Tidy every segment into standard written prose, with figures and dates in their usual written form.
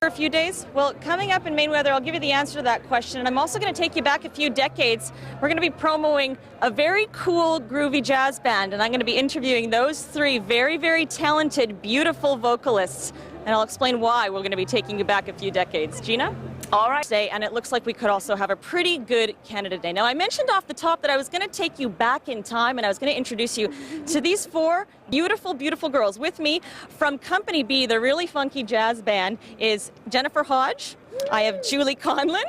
For a few days? Well, coming up in Maine weather, I'll give you the answer to that question. And I'm also going to take you back a few decades. We're going to be promoting a very cool, groovy jazz band. And I'm going to be interviewing those three very, very talented, beautiful vocalists. And I'll explain why we're going to be taking you back a few decades. Gina? All right. And it looks like we could also have a pretty good Canada Day. Now, I mentioned off the top that I was going to take you back in time and I was going to introduce you to these four beautiful, beautiful girls. With me from Company B, the really funky jazz band, is Jennifer Hodge. I have Juhli Conlon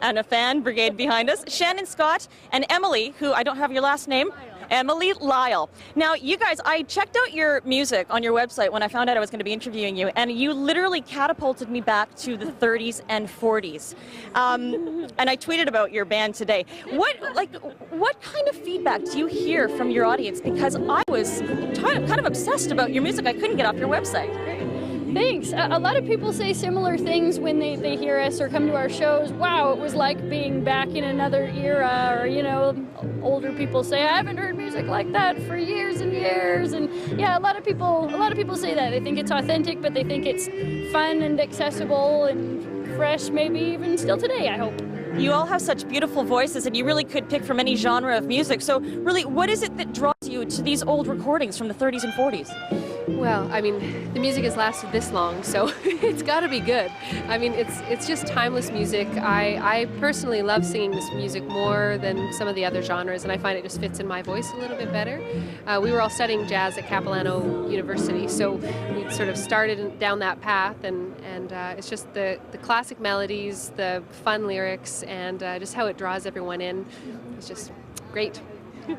and a fan brigade behind us, Shannon Scott, and Emily, who I don't have your last name, Emily Lyle. Now, you guys, I checked out your music on your website when I found out I was going to be interviewing you, and you literally catapulted me back to the 30s and 40s. And I tweeted about your band today. What kind of feedback do you hear from your audience? Because I was kind of obsessed about your music. I couldn't get off your website. Thanks. A lot of people say similar things when they hear us or come to our shows. Wow, it was like being back in another era. Or, you know, older people say, I haven't heard music like that for years and years. And yeah, a lot of people say that. They think it's authentic, but they think it's fun and accessible and fresh, maybe even still today, I hope. You all have such beautiful voices, and you really could pick from any genre of music. So really, what is it that draws you to these old recordings from the 30s and 40s? Well, I mean, the music has lasted this long, so it's got to be good. I mean, it's just timeless music. I personally love singing this music more than some of the other genres, and I find it just fits in my voice a little bit better. We were all studying jazz at Capilano University, so we sort of started down that path, and it's just the classic melodies, the fun lyrics, and just how it draws everyone in. It's just great.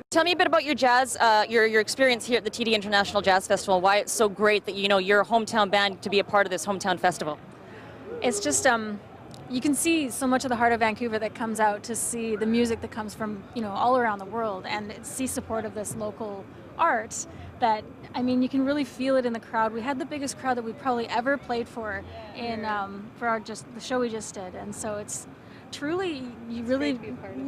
Tell me a bit about your jazz, your experience here at the TD International Jazz Festival, why it's so great that, you know, you're a hometown band to be a part of this hometown festival. It's just, you can see so much of the heart of Vancouver that comes out to see the music that comes from, you know, all around the world, and see support of this local art that, I mean, you can really feel it in the crowd. We had the biggest crowd that we probably ever played for in, for the show we just did, and so it's truly, you really,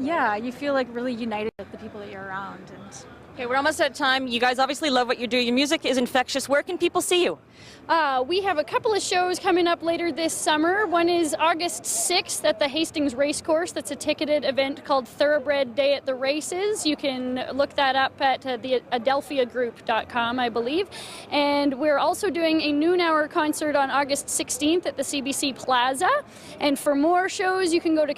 yeah, you feel like really united with the people that you're around. And okay, we're almost out of time. You guys obviously love what you do. Your music is infectious. Where can people see you? We have a couple of shows coming up later this summer. One is August 6th at the Hastings Racecourse. That's a ticketed event called Thoroughbred Day at the Races. You can look that up at the adelphiagroup.com, I believe. And we're also doing a noon-hour concert on August 16th at the CBC Plaza. And for more shows, you can go to